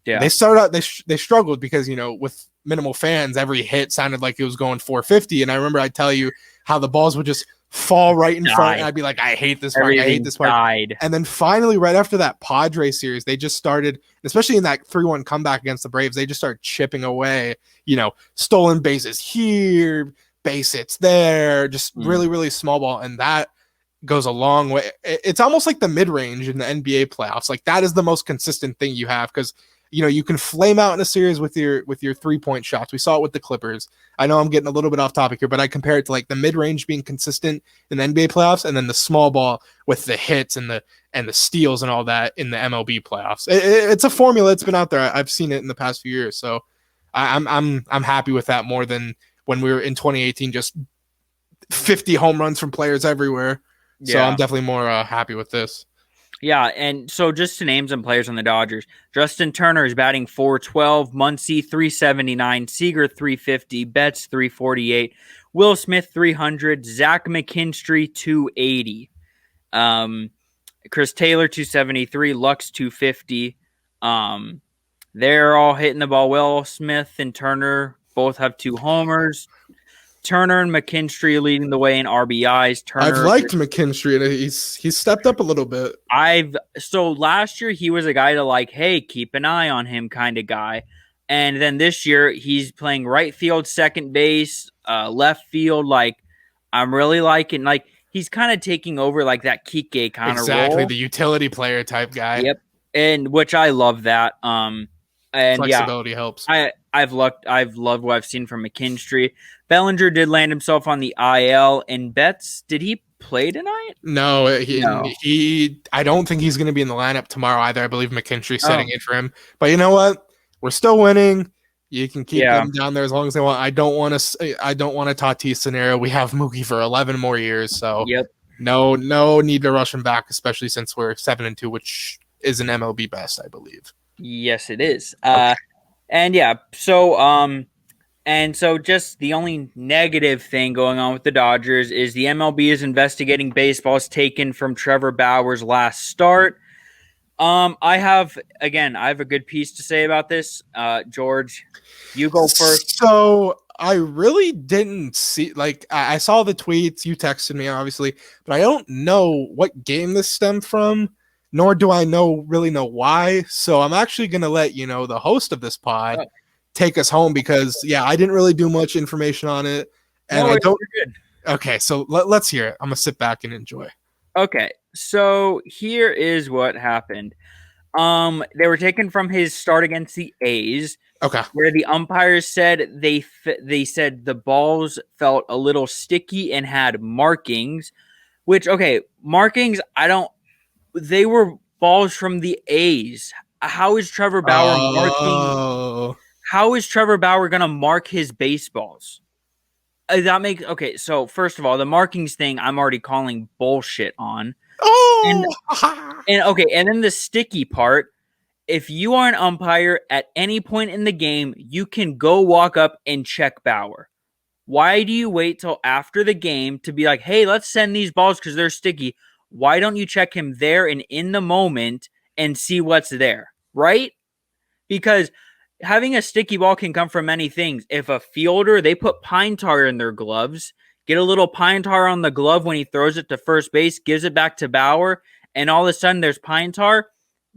Yeah, they started out they struggled because with minimal fans, every hit sounded like it was going 450, and I remember I'd tell you how the balls would just fall right in front, and I'd be like, I hate this part. I hate this part. And then finally, right after that Padres series, they just started, especially in that 3-1 comeback against the Braves, they just started chipping away, stolen bases here, base hits there, just really, really small ball. And that goes a long way. It's almost like the mid-range in the NBA playoffs. Like that is the most consistent thing you have because you can flame out in a series with your 3-point shots. We saw it with the Clippers. I know I'm getting a little bit off topic here, but I compare it to like the mid-range being consistent in the NBA playoffs, and then the small ball with the hits and the steals and all that in the MLB playoffs. It's a formula. It's been out there. I've seen it in the past few years, so I'm happy with that more than when we were in 2018, just 50 home runs from players everywhere. Yeah. So I'm definitely more happy with this. Yeah, and so just to name some players on the Dodgers, Justin Turner is batting .412, Muncy .379, Seager .350, Betts .348, Will Smith .300, Zach McKinstry .280, Chris Taylor .273, Lux .250. They're all hitting the ball well. Smith and Turner both have 2 homers. Turner and McKinstry leading the way in RBIs. I've liked McKinstry, and he's stepped up a little bit. So last year he was a guy to like, hey, keep an eye on him kind of guy. And then this year he's playing right field, second base, left field. Like, I'm really liking, like, he's kind of taking over like that Kike kind of role. Exactly, the utility player type guy. Yep. And which I love that. And flexibility helps. I've loved what I've seen from McKinstry. Bellinger did land himself on the IL, and Betts, did he play tonight? No, I don't think he's going to be in the lineup tomorrow either. I believe McKinstry's setting in for him. But you know what? We're still winning. You can keep them down there as long as they want. I don't want a Tatis scenario. We have Mookie for 11 more years, so no need to rush him back, especially since we're 7-2, which is an MLB best, I believe. Yes, it is. Okay. And so just the only negative thing going on with the Dodgers is the MLB is investigating baseballs taken from Trevor Bauer's last start. I have a good piece to say about this. George, you go first. So I really didn't see, like, I saw the tweets, you texted me obviously, but I don't know what game this stemmed from, nor do I really know why. So I'm actually going to let the host of this pod take us home because I didn't really do much information on it, and I don't. Okay, so let's hear it. I'm gonna sit back and enjoy. Okay, so here is what happened. They were taken from his start against the A's. Okay, where the umpires said they said the balls felt a little sticky and had markings. Which markings. They were balls from the A's. How is Trevor Bauer marking? How is Trevor Bauer going to mark his baseballs? That makes okay. So first of all, the markings thing I'm already calling bullshit on. Oh, And okay, and then the sticky part. If you are an umpire at any point in the game, you can go walk up and check Bauer. Why do you wait till after the game to be like, hey, let's send these balls because they're sticky? Why don't you check him there and in the moment and see what's there, right? Because having a sticky ball can come from many things. If a fielder, they put pine tar in their gloves, get a little pine tar on the glove when he throws it to first base, gives it back to Bauer, and all of a sudden there's pine tar,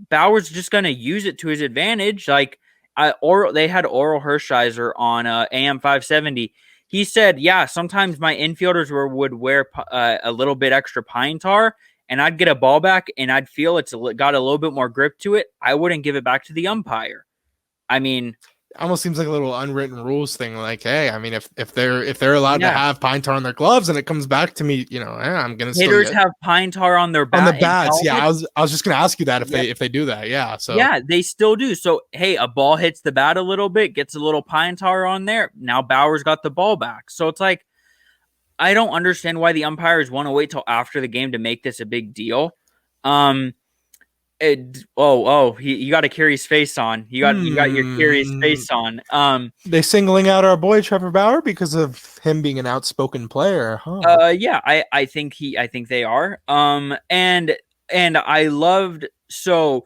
Bauer's just going to use it to his advantage. Like, they had Oral Hershiser on AM 570. He said, yeah, sometimes my infielders would wear a little bit extra pine tar, and I'd get a ball back, and I'd feel it's got a little bit more grip to it. I wouldn't give it back to the umpire. I mean, almost seems like a little unwritten rules thing. Like, hey, I mean, if they're allowed to have pine tar on their gloves and it comes back to me, I'm gonna hitters have pine tar on their on the bats. Yeah, I was just gonna ask you that if they do that. Yeah, so yeah, they still do. So hey, a ball hits the bat a little bit, gets a little pine tar on there. Now Bauer's got the ball back. So it's like, I don't understand why the umpires want to wait till after the game to make this a big deal. You got a curious face on. You got your curious face on. They singling out our boy Trevor Bauer because of him being an outspoken player, huh? Yeah, I think they are. And I loved so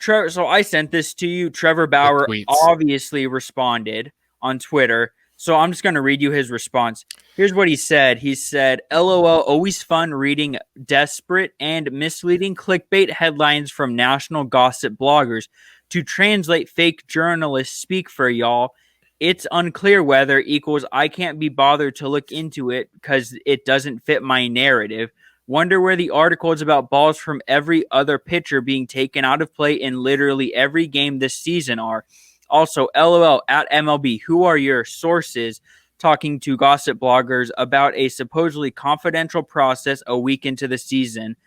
I sent this to you. Trevor Bauer obviously responded on Twitter. So I'm just going to read you his response. Here's what he said. He said, LOL, always fun reading desperate and misleading clickbait headlines from national gossip bloggers. To translate, fake journalists speak for y'all. It's unclear whether equals I can't be bothered to look into it because it doesn't fit my narrative. Wonder where the articles about balls from every other pitcher being taken out of play in literally every game this season are. Also, LOL at MLB, who are your sources talking to gossip bloggers about a supposedly confidential process a week into the season?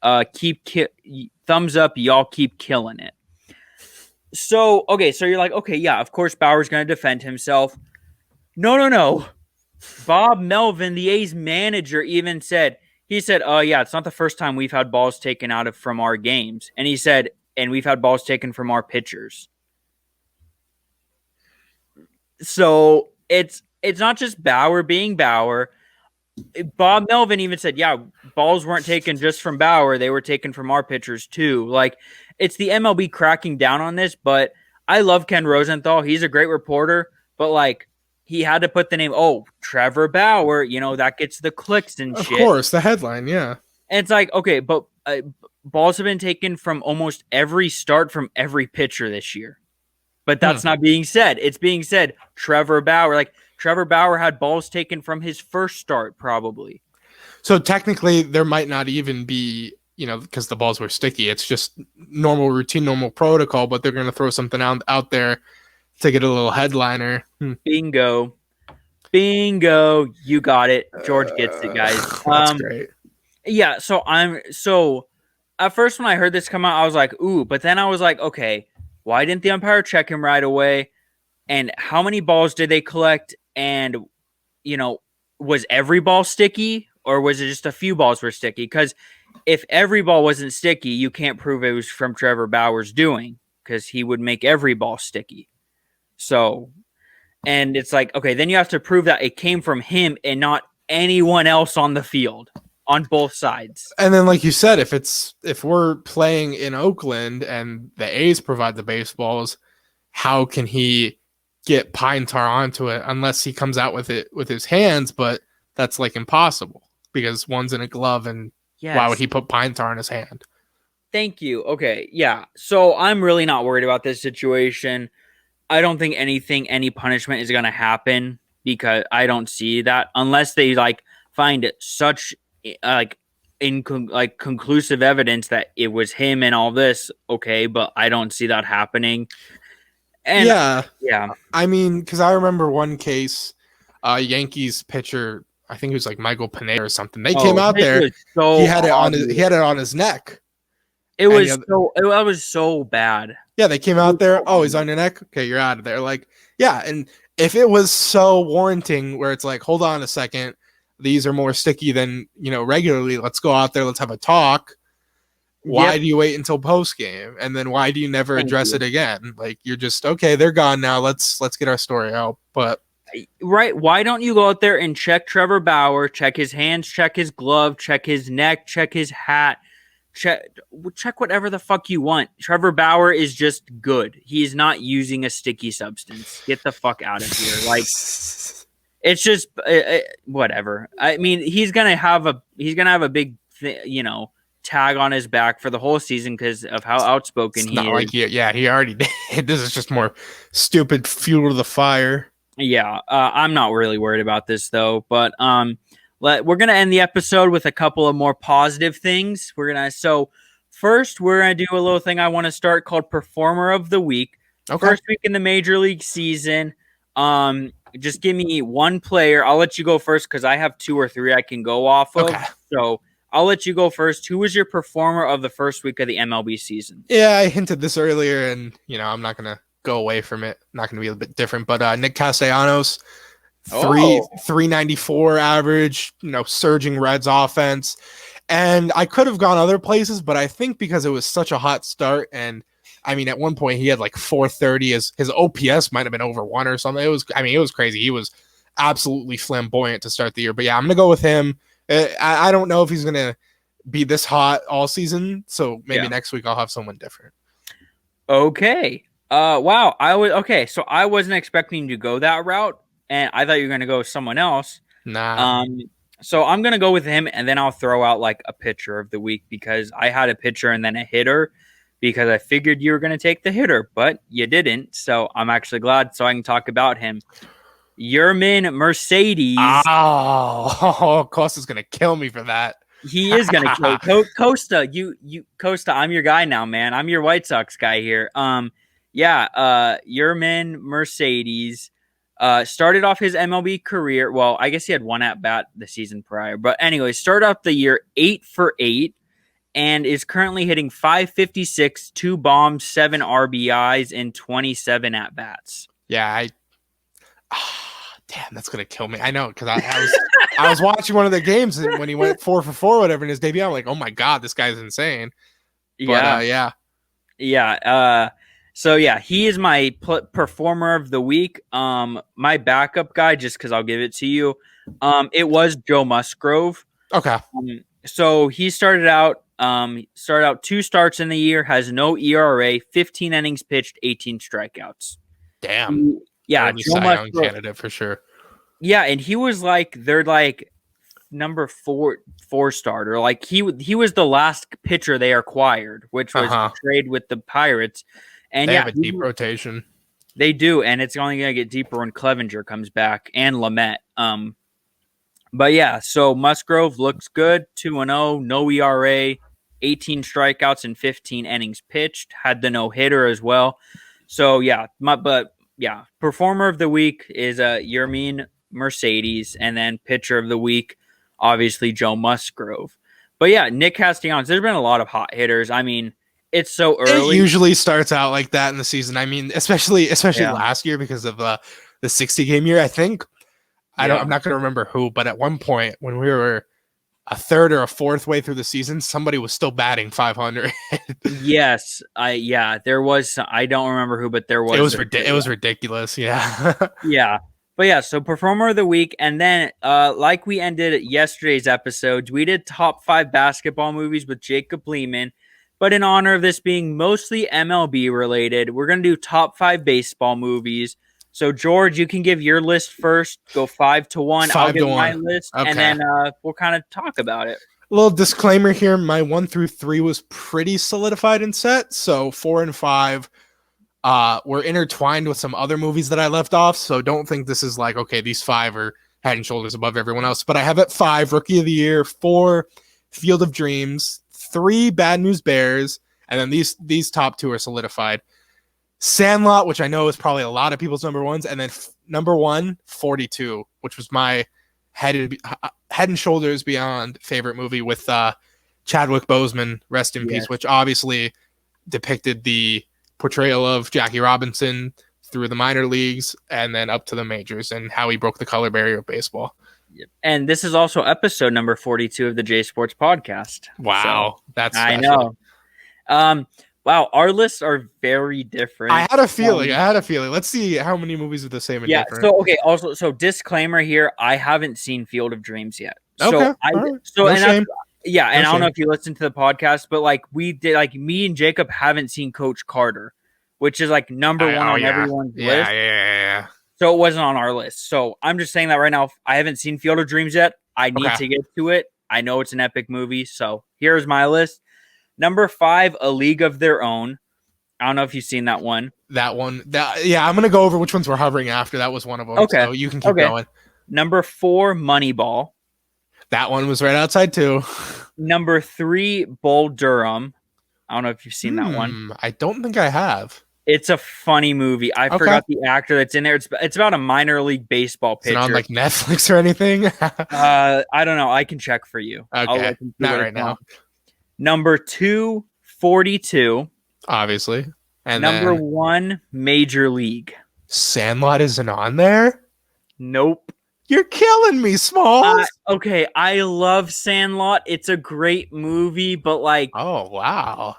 Thumbs up, y'all keep killing it. So you're like, okay, yeah, of course Bauer's going to defend himself. No. Bob Melvin, the A's manager, even said, yeah, it's not the first time we've had balls taken out from our games. And he said, and we've had balls taken from our pitchers. So it's not just Bauer being Bauer. Bob Melvin even said, yeah, balls weren't taken just from Bauer. They were taken from our pitchers too. Like, it's the MLB cracking down on this, but I love Ken Rosenthal. He's a great reporter, but like, he had to put the name, Trevor Bauer, that gets the clicks and shit. Of course, the headline, yeah. And it's like, okay, but balls have been taken from almost every start from every pitcher this year. But that's not being said. It's being said, Trevor Bauer. Like, Trevor Bauer had balls taken from his first start, probably. So technically, there might not even be, because the balls were sticky. It's just normal routine, normal protocol, but they're going to throw something out there to get a little headliner. Bingo. You got it. George gets it, guys. That's great. Yeah, so at first when I heard this come out, I was like, ooh, but then I was like, okay, why didn't the umpire check him right away? And how many balls did they collect? And, was every ball sticky or was it just a few balls were sticky? Because if every ball wasn't sticky, you can't prove it was from Trevor Bauer's doing because he would make every ball sticky. So, and it's like, okay, then you have to prove that it came from him and not anyone else on the field on both sides. And then, like you said, if we're playing in Oakland and the A's provide the baseballs, how can he get pine tar onto it unless he comes out with it with his hands? But that's like impossible because one's in a glove, and why would he put pine tar in his hand? Thank you. Okay, yeah. So I'm really not worried about this situation. I don't think any punishment is going to happen because I don't see that unless they find such conclusive evidence that it was him and all this. Okay, but I don't see that happening. And yeah. I mean, because I remember one case, Yankees pitcher, I think it was like Michael Pineda or something. They came out there. He had it on his neck. It was so bad. Yeah, they came out there. Oh, he's on your neck. Okay, you're out of there. Like, yeah, and if it was so warranting where it's like, hold on a second, these are more sticky than, regularly, let's go out there, let's have a talk. Why do you wait until post game? And then why do you never address it again? Like, you're just, okay, they're gone now. Let's get our story out. But right, why don't you go out there and check Trevor Bauer, check his hands, check his glove, check his neck, check his hat, check whatever the fuck you want. Trevor Bauer is just good. He's not using a sticky substance. Get the fuck out of here. Like, it's just whatever. I mean, he's gonna have a big tag on his back for the whole season because of how outspoken he is. Like he already did. This is just more stupid fuel to the fire. Yeah, I'm not really worried about this though, but we're gonna end the episode with a couple of more positive things. First we're gonna do a little thing I want to start called Performer of the Week. Okay. First week in the Major League season. Just give me one player. I'll let you go first because I have 2 or 3 I can go off of. Okay. So I'll let you go first. Who was your performer of the first week of the MLB season? Yeah, I hinted this earlier, and I'm not gonna go away from it. Not gonna be a bit different, but Nick Castellanos, 394 average. Surging Reds offense, and I could have gone other places, but I think because it was such a hot start, and I mean, at one point he had like 430. His OPS might have been over 1 or something. It was crazy. He was absolutely flamboyant to start the year. But yeah, I'm gonna go with him. I don't know if he's going to be this hot all season, so maybe next week I'll have someone different. Okay. Wow. So I wasn't expecting to go that route, and I thought you were going to go with someone else. Nah. So I'm going to go with him, and then I'll throw out like a pitcher of the week because I had a pitcher and then a hitter because I figured you were going to take the hitter, but you didn't. So I'm actually glad so I can talk about him. Yermin Mercedes. Oh, Costa's gonna kill me for that. He is gonna kill Costa. Costa. I'm your guy now, man. I'm your White Sox guy here. Yermin Mercedes started off his MLB career. Well, I guess he had 1 at bat the season prior, but anyway, started off the year 8 for 8, and is currently hitting .556, 2 bombs, 7 RBIs, and 27 at bats. Yeah, damn, that's gonna kill me. I know because I was watching one of the games and when he went 4 for 4, whatever in his debut. I'm like, oh my god, this guy's insane. But, So yeah, he is my performer of the week. My backup guy, just because I'll give it to you. It was Joe Musgrove. Okay. So he started out 2 starts in the year, has no ERA, 15 innings pitched, 18 strikeouts. Damn. Yeah, Joe Musgrove candidate for sure. Yeah, and he was their number 4 starter. Like he was the last pitcher they acquired, which was a trade with the Pirates. And they have a deep rotation. They do, and it's only going to get deeper when Clevenger comes back and Lamet. But yeah, so Musgrove looks good, 2-0, no ERA, 18 strikeouts and 15 innings pitched. Had the no hitter as well. So yeah, performer of the week is Yermin Mercedes, and then pitcher of the week, obviously Joe Musgrove. But yeah, Nick Castellanos. There's been a lot of hot hitters. I mean, it's so early. It usually starts out like that in the season. I mean, especially last year because of the 60-game year. I think I'm not going to remember who, but at one point when we were a third or a fourth way through the season, somebody was still batting 500. Yes, there was. I don't remember who, but there was. It was ridiculous. Yeah, yeah. But yeah, so performer of the week, and then like we ended yesterday's episodes, we did top 5 basketball movies with Jacob Lehman. But in honor of this being mostly MLB related, we're gonna do top 5 baseball movies. So George, you can give your list first. Go 5 to 1. I'll give my list, okay. And then we'll kind of talk about it. A little disclaimer here: my 1 through 3 was pretty solidified and set. So 4 and 5 were intertwined with some other movies that I left off. So don't think this is like, okay, these 5 are head and shoulders above everyone else. But I have at 5 Rookie of the Year, 4 Field of Dreams, 3 Bad News Bears, and then these top 2 are solidified. Sandlot, which I know is probably a lot of people's number ones, and then number 1, 42, which was my head and shoulders beyond favorite movie with Chadwick Boseman, rest in peace, which obviously depicted the portrayal of Jackie Robinson through the minor leagues and then up to the majors and how he broke the color barrier of baseball. And this is also episode number 42 of the J Sports Podcast. Wow, that's I special. know. Wow, our lists are very different. I had a feeling. Let's see how many movies are the same and different. So okay. Also, disclaimer here: I haven't seen Field of Dreams yet. So Okay. No shame. I don't know if you listened to the podcast, but like we did, like me and Jacob haven't seen Coach Carter, which is like number one on everyone's list. Yeah. So it wasn't on our list. So I'm just saying that right now. I haven't seen Field of Dreams yet. I need to get to it. I know it's an epic movie. So here's my list. Number 5, A League of Their Own. I don't know if you've seen that one. I'm going to go over which ones we're hovering after. That was one of them. Okay. So you can keep going. Number 4, Moneyball. That one was right outside too. Number 3, Bull Durham. I don't know if you've seen that one. I don't think I have. It's a funny movie. I forgot the actor that's in there. It's about a minor league baseball pitcher. Is it on like Netflix or anything? I don't know. I can check for you. Okay. Not right now. Number 2, 42. Obviously. And number 1, Major League. Sandlot isn't on there? Nope. You're killing me, Smalls. Okay, I love Sandlot. It's a great movie, but like, oh wow.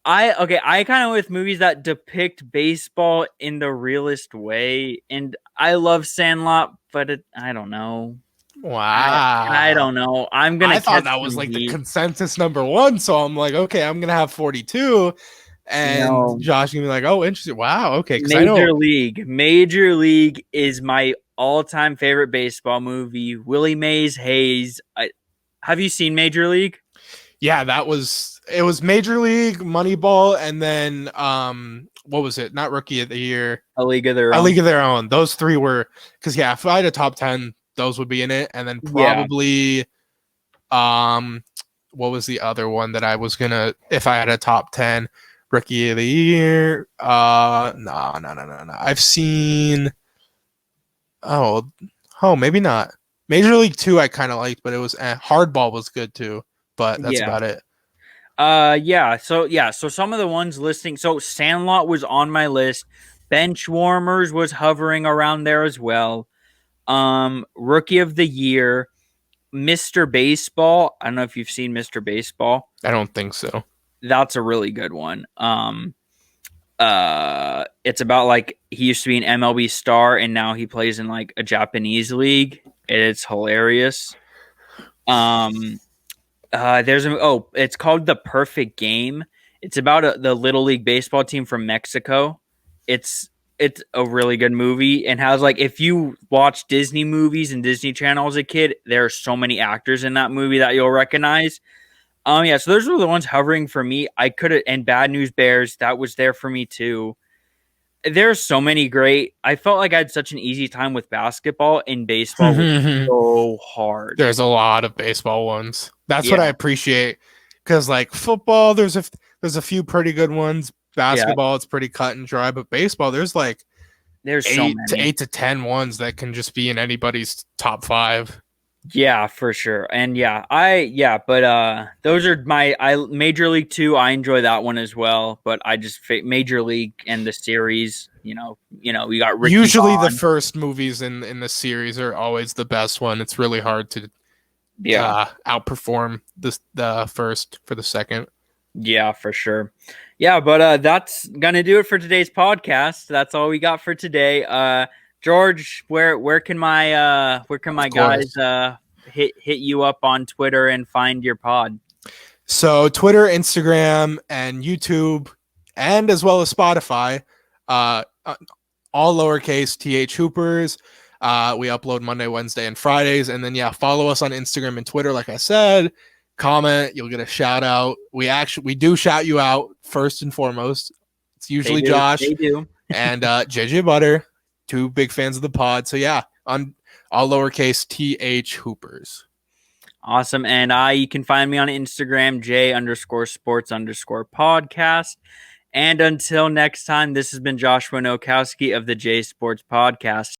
I kind of with movies that depict baseball in the realist way, and I love Sandlot, but I don't know. Wow. I don't know. I thought that was like the consensus number 1, so I'm like, okay, I'm gonna have 42, and Josh gonna be like, oh, interesting. Wow, okay. Major League is my all-time favorite baseball movie. Willie Mays Hayes. Have you seen Major League? Yeah, it was Major League, Moneyball, and then what was it? Not Rookie of the Year. A League of Their Own. A League of Their Own. Those 3 were because if I had a top 10, those would be in it, and then probably what was the other one that I was gonna if I had a top 10? Rookie of the Year. No. I've seen. Oh, maybe not. Major League 2 I kind of liked, but it was Hardball was good too, but that's about it. So some of the ones listing. So Sandlot was on my list. Benchwarmers was hovering around there as well. Rookie of the Year, Mr. Baseball. I don't know if you've seen Mr. Baseball. I don't think so. That's a really good one. It's about like he used to be an MLB star and now he plays in like a Japanese league. It's hilarious. It's called The Perfect Game. It's about the Little League baseball team from Mexico. It's a really good movie and has like, if you watch Disney movies and Disney Channel as a kid, there are so many actors in that movie that you'll recognize. So those were the ones hovering for me. And Bad News Bears, that was there for me too. There's so many great. I felt like I had such an easy time with basketball, and baseball was so hard. There's a lot of baseball ones. That's what I appreciate, because like football, there's a few pretty good ones. Basketball, it's pretty cut and dry, but baseball, there's so many. 8 to 10 ones that can just be in anybody's top 5. Yeah, for sure. And those are my Major League 2. I enjoy that one as well, but I just Major League and the series, we got Ricky usually Bond. The first movies in the series are always the best one. It's really hard to outperform the first for the second. Yeah, for sure. Yeah, but that's gonna do it for today's podcast. That's all we got for today. George, where can my guys hit you up on Twitter and find your pod? So Twitter, Instagram, and YouTube, and as well as Spotify, all lowercase TH Hoopers. We upload Monday, Wednesday, and Fridays, and then follow us on Instagram and Twitter. Like I said, comment, you'll get a shout out. We do shout you out first and foremost. It's usually Josh and JJ Butter. 2 big fans of the pod. So on all lowercase TH Hoopers. Awesome. And you can find me on Instagram, J_sports_podcast. And until next time, this has been Joshua Nowakowski of the J Sports Podcast.